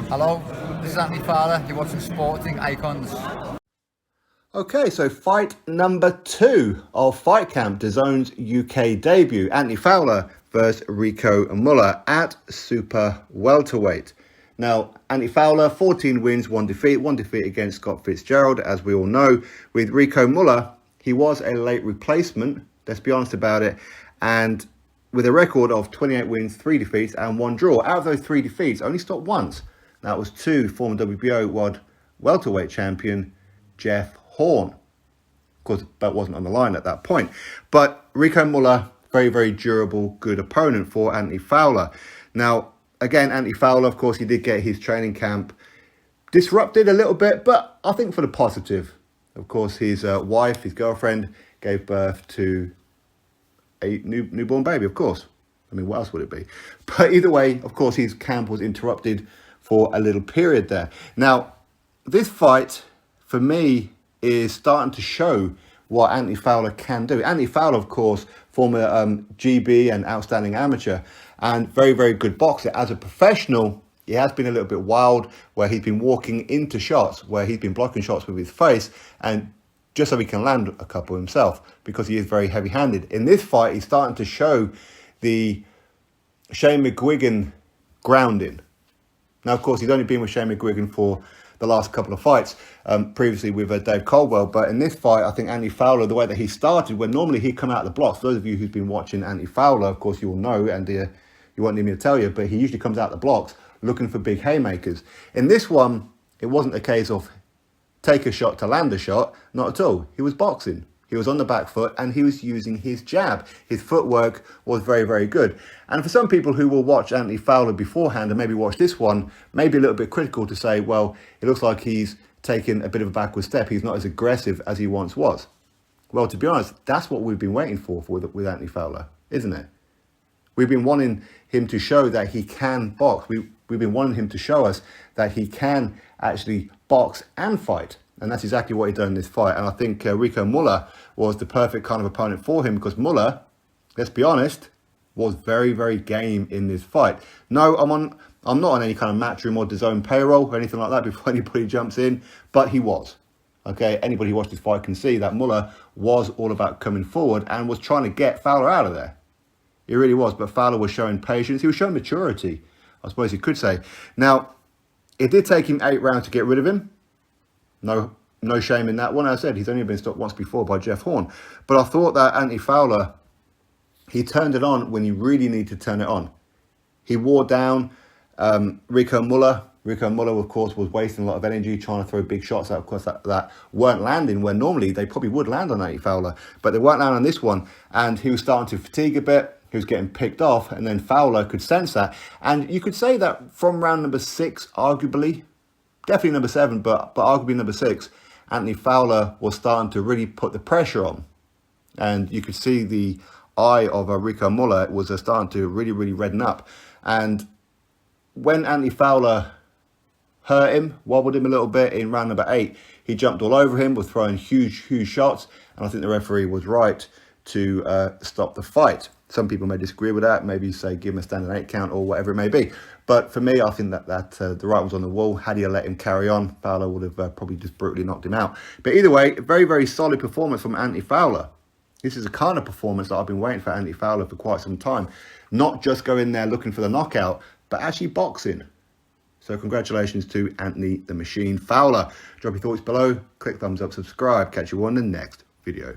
Hello, this is Anthony Fowler. You're watching Sporting Icons. Okay, so fight number 2 of Fight Camp, DAZN's UK debut. Anthony Fowler versus Rico Mueller at super welterweight. Now, Anthony Fowler, 14 wins, 1 defeat against Scott Fitzgerald, as we all know. With Rico Mueller, he was a late replacement, let's be honest about it, and with a record of 28 wins, 3 defeats and 1 draw. Out of those 3 defeats, only stopped once. That was to former WBO World Welterweight Champion Jeff Horn. Of course, that wasn't on the line at that point. But Rico Mueller, very, very durable, good opponent for Anthony Fowler. Now, again, Anthony Fowler, of course, he did get his training camp disrupted a little bit, but I think for the positive. Of course, his wife, his girlfriend, gave birth to a newborn baby, of course. I mean, what else would it be? But either way, of course, his camp was interrupted for a little period there. Now, this fight, for me, is starting to show what Anthony Fowler can do. Anthony Fowler, of course, former GB and outstanding amateur, and very, very good boxer. As a professional, he has been a little bit wild, where he's been walking into shots, where he's been blocking shots with his face, and just so he can land a couple himself, because he is very heavy-handed. In this fight, he's starting to show the Shane McGuigan grounding. Now, of course, he's only been with Shane McGuigan for the last couple of fights, previously with Dave Caldwell. But in this fight, I think Anthony Fowler, the way that he started, when normally he'd come out of the blocks, for those of you who've been watching Anthony Fowler, of course, you will know, and you won't need me to tell you, but he usually comes out the blocks looking for big haymakers. In this one, it wasn't a case of take a shot to land a shot, not at all. He was boxing. He was on the back foot and he was using his jab. His footwork was very, very good. And for some people who will watch Anthony Fowler beforehand and maybe watch this one, maybe a little bit critical to say, well, it looks like he's taken a bit of a backward step. He's not as aggressive as he once was. Well, to be honest, that's what we've been waiting for with Anthony Fowler, isn't it? We've been wanting him to show that he can box. We've been wanting him to show us that he can actually box and fight. And that's exactly what he done in this fight. And I think Rico Mueller was the perfect kind of opponent for him, because Mueller, let's be honest, was very, very game in this fight. No, I'm not on any kind of Matchroom or DAZN payroll or anything like that before anybody jumps in, but he was. Okay, anybody who watched this fight can see that Mueller was all about coming forward and was trying to get Fowler out of there. He really was, but Fowler was showing patience. He was showing maturity, I suppose you could say. Now, it did take him 8 rounds to get rid of him. No shame in that one. As I said, he's only been stopped once before by Jeff Horn. But I thought that Anthony Fowler, he turned it on when he really needed to turn it on. He wore down Rico Mueller. Rico Mueller, of course, was wasting a lot of energy trying to throw big shots out, of course, that weren't landing, where normally they probably would land on Anthony Fowler. But they weren't landing on this one. And he was starting to fatigue a bit. He was getting picked off. And then Fowler could sense that. And you could say that from round number 6, arguably, definitely number 7, but arguably number 6, Anthony Fowler was starting to really put the pressure on. And you could see the eye of Rico Mueller was starting to really, really redden up. And when Anthony Fowler hurt him, wobbled him a little bit in round number 8, he jumped all over him, was throwing huge, huge shots. And I think the referee was right to stop the fight. Some people may disagree with that, maybe say give him a standing 8 count or whatever it may be. But for me, I think that the right was on the wall. Had he let him carry on, Fowler would have probably just brutally knocked him out. But either way, a very, very solid performance from Anthony Fowler. This is a kind of performance that I've been waiting for Anthony Fowler for quite some time. Not just going there looking for the knockout, but actually boxing. So congratulations to Anthony the Machine Fowler. Drop your thoughts below, click thumbs up, subscribe. Catch you on the next video.